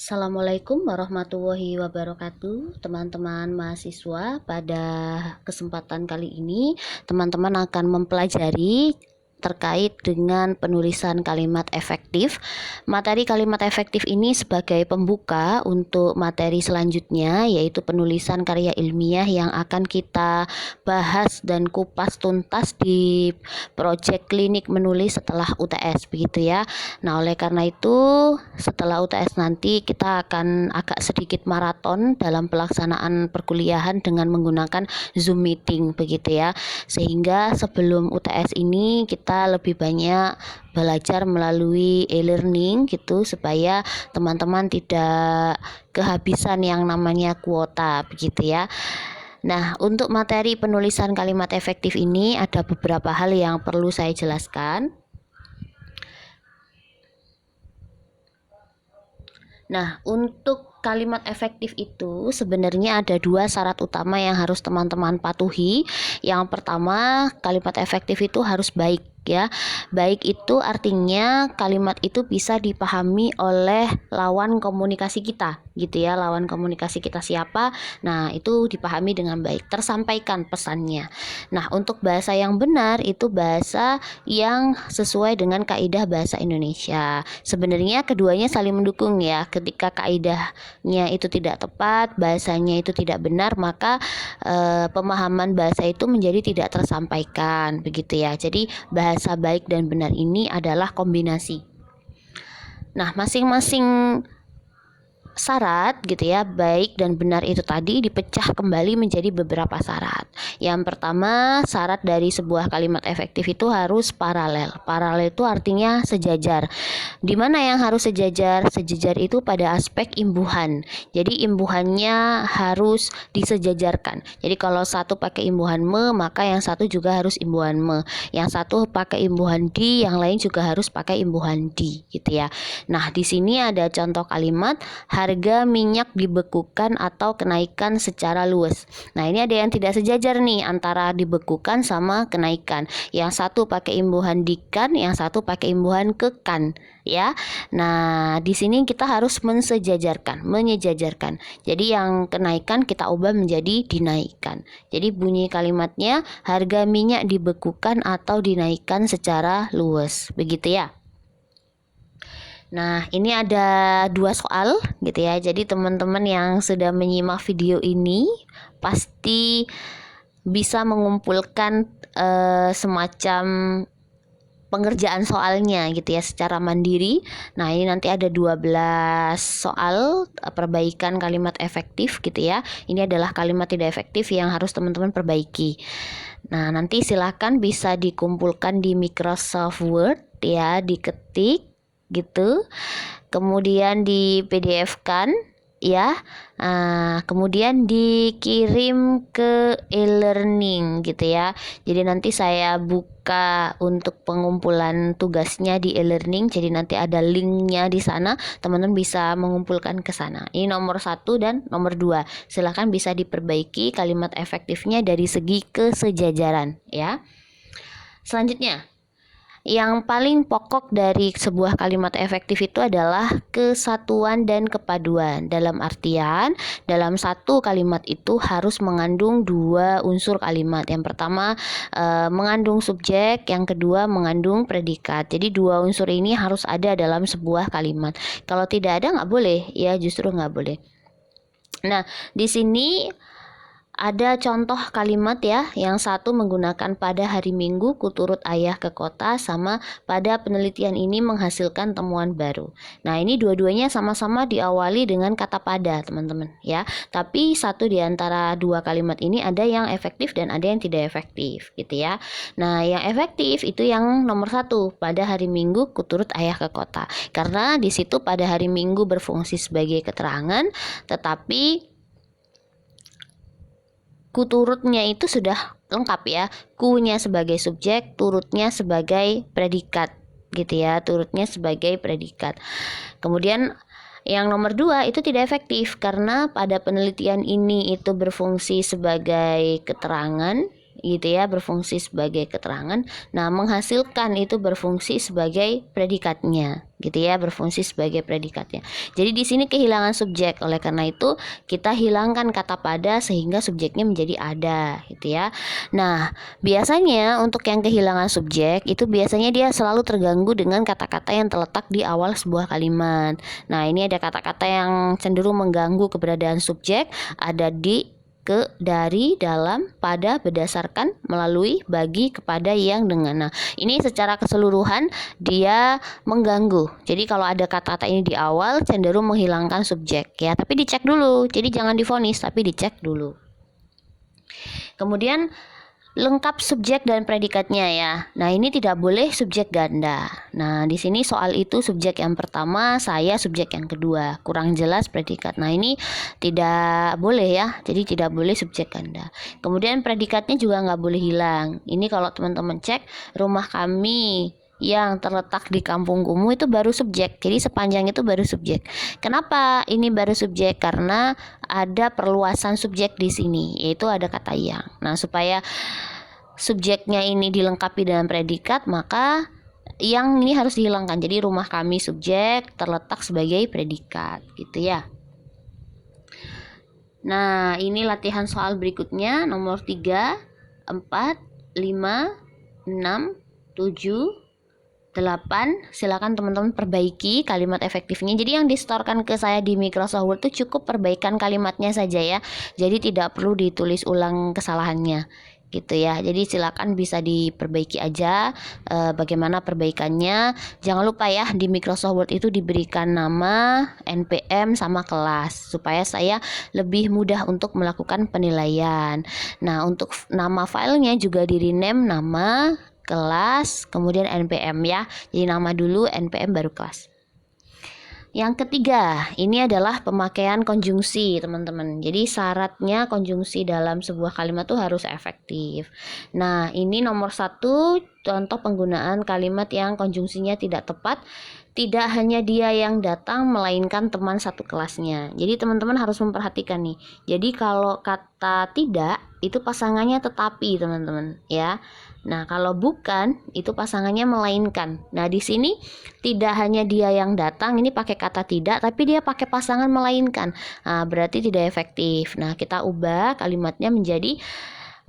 Assalamualaikum warahmatullahi wabarakatuh, teman-teman mahasiswa. Pada kesempatan kali ini, teman-teman akan mempelajari terkait dengan penulisan kalimat efektif. Materi kalimat efektif ini sebagai pembuka untuk materi selanjutnya, yaitu penulisan karya ilmiah yang akan kita bahas dan kupas tuntas di proyek klinik menulis setelah UTS, begitu ya. Nah, oleh karena itu, setelah UTS nanti kita akan agak sedikit maraton dalam pelaksanaan perkuliahan dengan menggunakan Zoom meeting, begitu ya. Sehingga sebelum UTS ini kita lebih banyak belajar melalui e-learning gitu, supaya teman-teman tidak kehabisan yang namanya kuota, begitu ya. Nah, untuk materi penulisan kalimat efektif ini ada beberapa hal yang perlu saya jelaskan. Nah, untuk kalimat efektif itu sebenarnya ada dua syarat utama yang harus teman-teman patuhi. Yang pertama, kalimat efektif itu harus baik ya. Baik itu artinya kalimat itu bisa dipahami oleh lawan komunikasi kita, gitu ya. Lawan komunikasi kita siapa? Nah, itu dipahami dengan baik, tersampaikan pesannya. Nah, untuk bahasa yang benar itu bahasa yang sesuai dengan kaidah bahasa Indonesia. Sebenarnya keduanya saling mendukung ya. Ketika kaidahnya itu tidak tepat, bahasanya itu tidak benar, maka pemahaman bahasa itu menjadi tidak tersampaikan, begitu ya. Jadi bahasa baik dan benar ini adalah kombinasi. Nah, masing-masing syarat gitu ya, baik dan benar itu tadi dipecah kembali menjadi beberapa syarat. Yang pertama, syarat dari sebuah kalimat efektif itu harus paralel. Paralel itu artinya sejajar. Di mana yang harus sejajar? Sejajar itu pada aspek imbuhan. Jadi imbuhannya harus disejajarkan. Jadi kalau satu pakai imbuhan me, maka yang satu juga harus imbuhan me. Yang satu pakai imbuhan di, yang lain juga harus pakai imbuhan di, gitu ya. Nah, di sini ada contoh kalimat, harga minyak dibekukan atau kenaikan secara luas. Nah, ini ada yang tidak sejajar nih antara dibekukan sama kenaikan. Yang satu pakai imbuhan dikan, yang satu pakai imbuhan kekan, ya. Nah, di sini kita harus menyejajarkan. Jadi yang kenaikan kita ubah menjadi dinaikkan. Jadi bunyi kalimatnya, harga minyak dibekukan atau dinaikkan secara luas, begitu ya. Nah, ini ada dua soal gitu ya. Jadi teman-teman yang sudah menyimak video ini pasti bisa mengumpulkan semacam pengerjaan soalnya gitu ya secara mandiri. Nah, ini nanti ada 12 soal perbaikan kalimat efektif gitu ya. Ini adalah kalimat tidak efektif yang harus teman-teman perbaiki. Nah, nanti silakan bisa dikumpulkan di Microsoft Word ya, diketik gitu, kemudian di PDF-kan ya, kemudian dikirim ke e-learning gitu ya. Jadi nanti saya buka untuk pengumpulan tugasnya di e-learning, jadi nanti ada linknya di sana, teman-teman bisa mengumpulkan ke sana. Ini nomor 1 dan nomor 2, silakan bisa diperbaiki kalimat efektifnya dari segi kesejajaran ya. Selanjutnya, yang paling pokok dari sebuah kalimat efektif itu adalah kesatuan dan kepaduan. Dalam artian, dalam satu kalimat itu harus mengandung dua unsur kalimat. Yang pertama mengandung subjek, yang kedua mengandung predikat. Jadi dua unsur ini harus ada dalam sebuah kalimat. Kalau tidak ada nggak boleh, ya justru nggak boleh. Nah, di sini ada contoh kalimat ya, yang satu menggunakan pada hari Minggu kuturut ayah ke kota, sama pada penelitian ini menghasilkan temuan baru. Nah, ini dua-duanya sama-sama diawali dengan kata pada, teman-teman ya. Tapi satu di antara dua kalimat ini ada yang efektif dan ada yang tidak efektif gitu ya. Nah, yang efektif itu yang nomor 1, pada hari Minggu kuturut ayah ke kota. Karena di situ pada hari Minggu berfungsi sebagai keterangan, tetapi kuturutnya itu sudah lengkap ya. Kunya sebagai subjek, turutnya sebagai predikat gitu ya. Turutnya sebagai predikat. Kemudian yang nomor 2 itu tidak efektif karena pada penelitian ini itu berfungsi sebagai keterangan gitu ya, berfungsi sebagai keterangan. Nah, menghasilkan itu berfungsi sebagai predikatnya, gitu ya, berfungsi sebagai predikatnya. Jadi di sini kehilangan subjek. Oleh karena itu, kita hilangkan kata pada sehingga subjeknya menjadi ada, gitu ya. Nah, biasanya untuk yang kehilangan subjek itu biasanya dia selalu terganggu dengan kata-kata yang terletak di awal sebuah kalimat. Nah, ini ada kata-kata yang cenderung mengganggu keberadaan subjek, ada di, ke, dari, dalam, pada, berdasarkan, melalui, bagi, kepada, yang, dengan. Nah, ini secara keseluruhan dia mengganggu. Jadi kalau ada kata-kata ini di awal cenderung menghilangkan subjek ya, tapi dicek dulu. Jadi jangan divonis tapi dicek dulu. Kemudian lengkap subjek dan predikatnya ya. Nah, ini tidak boleh subjek ganda. Nah, di sini soal itu subjek yang pertama, saya subjek yang kedua. Kurang jelas predikat. Nah, ini tidak boleh ya. Jadi tidak boleh subjek ganda. Kemudian predikatnya juga nggak boleh hilang. Ini kalau teman-teman cek rumah kami yang terletak di kampung kumuh itu baru subjek. Jadi sepanjang itu baru subjek. Kenapa ini baru subjek? Karena ada perluasan subjek di sini, yaitu ada kata yang. Nah, supaya subjeknya ini dilengkapi dengan predikat, maka yang ini harus dihilangkan. Jadi rumah kami subjek, terletak sebagai predikat, gitu ya. Nah, ini latihan soal berikutnya, nomor 3, 4, 5, 6, 7, 8. Silakan teman-teman perbaiki kalimat efektifnya. Jadi yang disetorkan ke saya di Microsoft Word itu cukup perbaikan kalimatnya saja ya. Jadi tidak perlu ditulis ulang kesalahannya, gitu ya. Jadi silakan bisa diperbaiki aja bagaimana perbaikannya. Jangan lupa ya, di Microsoft Word itu diberikan nama, NPM sama kelas supaya saya lebih mudah untuk melakukan penilaian. Nah, untuk nama filenya juga di rename nama, kelas, kemudian NPM ya. Jadi nama dulu, NPM baru kelas. Yang ketiga, ini adalah pemakaian konjungsi, teman-teman. Jadi syaratnya konjungsi dalam sebuah kalimat tuh harus efektif. Nah, ini nomor 1, contoh penggunaan kalimat yang konjungsinya tidak tepat. Tidak hanya dia yang datang, melainkan teman satu kelasnya. Jadi teman-teman harus memperhatikan nih. Jadi kalau kata tidak, itu pasangannya tetapi, teman-teman, ya. Nah, kalau bukan itu pasangannya melainkan. Nah, di sini tidak hanya dia yang datang, ini pakai kata tidak, tapi dia pakai pasangan melainkan. Nah, berarti tidak efektif. Nah, kita ubah kalimatnya menjadi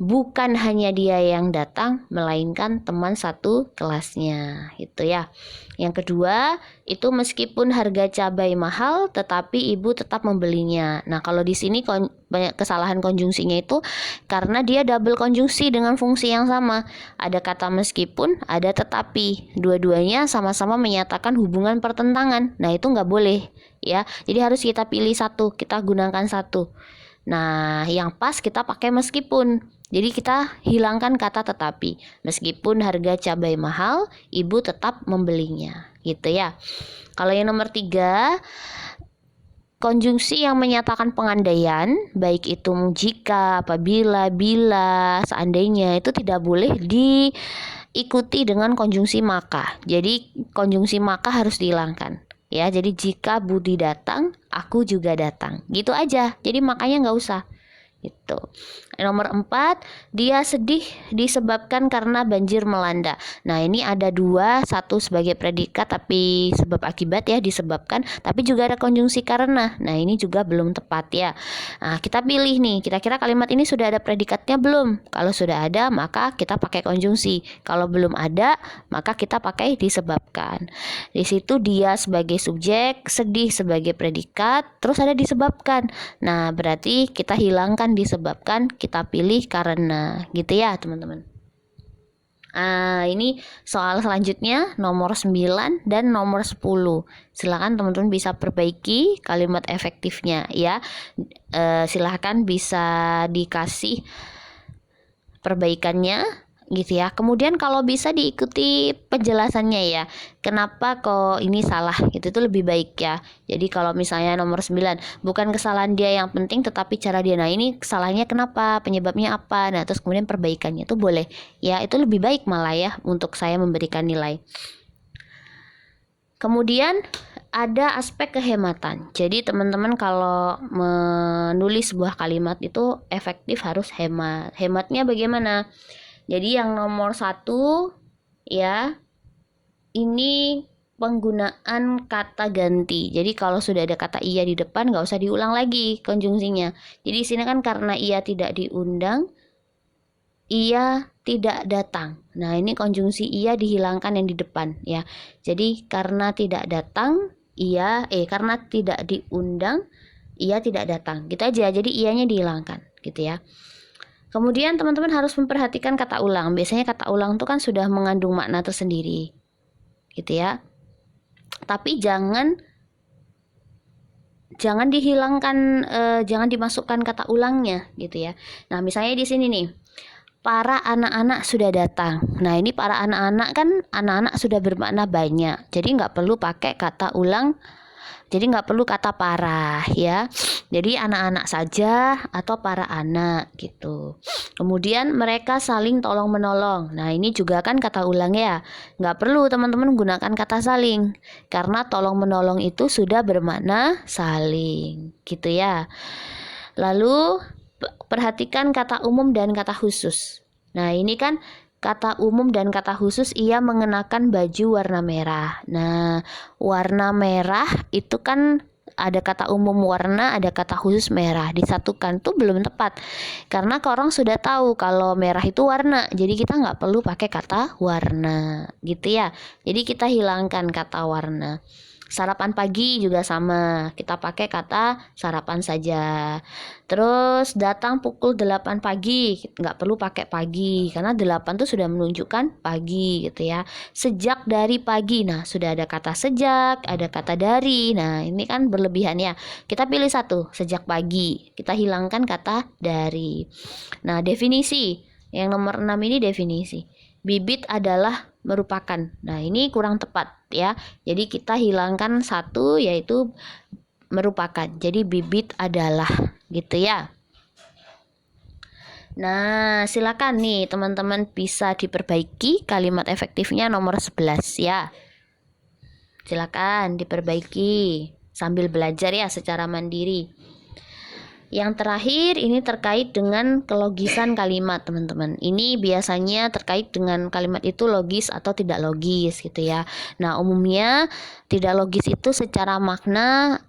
bukan hanya dia yang datang, melainkan teman satu kelasnya, gitu ya. Yang kedua, itu meskipun harga cabai mahal, tetapi ibu tetap membelinya. Nah, kalau di sini banyak kesalahan konjungsinya itu karena dia double konjungsi dengan fungsi yang sama. Ada kata meskipun, ada tetapi. Dua-duanya sama-sama menyatakan hubungan pertentangan. Nah, itu nggak boleh ya. Jadi harus kita pilih satu, kita gunakan satu. Nah, yang pas kita pakai meskipun. Jadi kita hilangkan kata tetapi. Meskipun harga cabai mahal, ibu tetap membelinya, gitu ya. Kalau yang nomor 3, konjungsi yang menyatakan pengandaian, baik itu jika, apabila, bila, seandainya, itu tidak boleh diikuti dengan konjungsi maka. Jadi konjungsi maka harus dihilangkan. Ya, jadi jika Budi datang, aku juga datang. Gitu aja. Jadi makanya nggak usah. Gitu. Nomor 4, dia sedih disebabkan karena banjir melanda. Nah, ini ada 2, satu sebagai predikat tapi sebab akibat ya, disebabkan, tapi juga ada konjungsi karena. Nah, ini juga belum tepat ya. Nah, kita pilih nih, kira-kira kalimat ini sudah ada predikatnya belum? Kalau sudah ada, maka kita pakai konjungsi. Kalau belum ada, maka kita pakai disebabkan. Di situ dia sebagai subjek, sedih sebagai predikat, terus ada disebabkan. Nah, berarti kita hilangkan disebabkan, kita pilih karena, gitu ya teman-teman. Ini soal selanjutnya nomor 9 dan nomor 10. Silakan teman-teman bisa perbaiki kalimat efektifnya ya. Silakan bisa dikasih perbaikannya, gitu ya. Kemudian kalau bisa diikuti penjelasannya ya. Kenapa kok ini salah? Gitu itu lebih baik ya. Jadi kalau misalnya nomor 9, bukan kesalahan dia yang penting tetapi cara dia. Nah, ini kesalahannya kenapa? Penyebabnya apa? Nah, terus kemudian perbaikannya itu boleh. Ya, itu lebih baik malah ya untuk saya memberikan nilai. Kemudian ada aspek kehematan. Jadi teman-teman kalau menulis sebuah kalimat itu efektif harus hemat. Hematnya bagaimana? Jadi yang nomor 1 ya, ini penggunaan kata ganti. Jadi kalau sudah ada kata iya di depan nggak usah diulang lagi konjungsinya. Jadi di sini kan karena ia tidak diundang, ia tidak datang. Nah, ini konjungsi ia dihilangkan yang di depan ya. Jadi karena tidak datang, karena tidak diundang, ia tidak datang. Gitu aja. Jadi ianya dihilangkan gitu ya. Kemudian teman-teman harus memperhatikan kata ulang. Biasanya kata ulang itu kan sudah mengandung makna tersendiri. Gitu ya. Tapi jangan dihilangkan, jangan dimasukkan kata ulangnya gitu ya. Nah, misalnya di sini nih, para anak-anak sudah datang. Nah, ini para anak-anak kan anak-anak sudah bermakna banyak. Jadi nggak perlu pakai kata ulang. Jadi nggak perlu kata para ya. Jadi anak-anak saja atau para anak gitu. Kemudian mereka saling tolong menolong. Nah, ini juga kan kata ulang ya. Nggak perlu teman-teman gunakan kata saling. Karena tolong menolong itu sudah bermakna saling gitu ya. Lalu perhatikan kata umum dan kata khusus. Nah, ini kan kata umum dan kata khusus ia mengenakan baju warna merah. Nah, warna merah itu kan ada kata umum warna, ada kata khusus merah. Disatukan tuh belum tepat. Karena orang sudah tahu kalau merah itu warna. Jadi kita nggak perlu pakai kata warna gitu ya. Jadi kita hilangkan kata warna. Sarapan pagi juga sama, kita pakai kata sarapan saja. Terus datang pukul 8 pagi, nggak perlu pakai pagi, karena 8 tuh sudah menunjukkan pagi gitu ya. Sejak dari pagi, nah sudah ada kata sejak, ada kata dari, nah ini kan berlebihan ya. Kita pilih satu, sejak pagi, kita hilangkan kata dari. Nah, definisi, yang nomor 6 ini definisi. Bibit adalah merupakan. Nah, ini kurang tepat ya. Jadi kita hilangkan satu, yaitu merupakan. Jadi bibit adalah gitu ya. Nah, silakan nih teman-teman bisa diperbaiki kalimat efektifnya nomor 11 ya. Silakan diperbaiki sambil belajar ya secara mandiri. Yang terakhir ini terkait dengan kelogisan kalimat teman-teman. Ini biasanya terkait dengan kalimat itu logis atau tidak logis gitu ya. Nah, umumnya tidak logis itu secara makna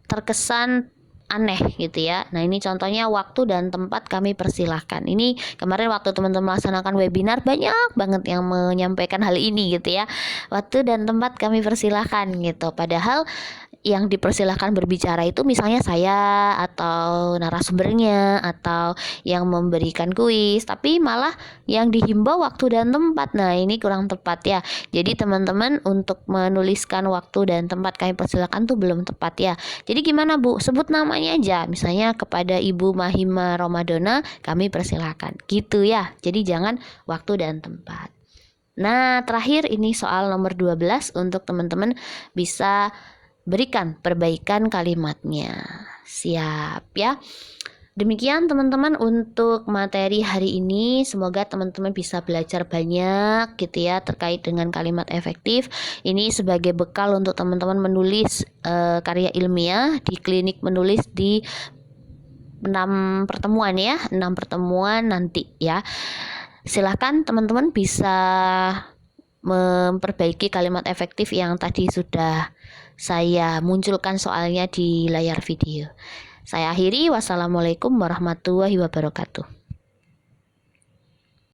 terkesan aneh gitu ya. Nah, ini contohnya waktu dan tempat kami persilahkan. Ini kemarin waktu teman-teman melaksanakan webinar banyak banget yang menyampaikan hal ini gitu ya. Waktu dan tempat kami persilahkan gitu. Padahal yang dipersilahkan berbicara itu misalnya saya atau narasumbernya atau yang memberikan kuis, tapi malah yang dihimbau waktu dan tempat. Nah, ini kurang tepat ya. Jadi teman-teman untuk menuliskan waktu dan tempat kami persilahkan tuh belum tepat ya. Jadi gimana Bu? Sebut namanya aja. Misalnya kepada Ibu Mahima Romadona kami persilahkan. Gitu ya. Jadi jangan waktu dan tempat. Nah, terakhir ini soal nomor 12 untuk teman-teman bisa berikan perbaikan kalimatnya. Siap ya. Demikian teman-teman untuk materi hari ini. Semoga teman-teman bisa belajar banyak gitu ya terkait dengan kalimat efektif. Ini sebagai bekal untuk teman-teman menulis karya ilmiah di klinik menulis di 6 pertemuan ya, 6 pertemuan nanti ya. Silahkan teman-teman bisa memperbaiki kalimat efektif yang tadi sudah saya munculkan soalnya di layar video. Saya akhiri, wassalamualaikum warahmatullahi wabarakatuh.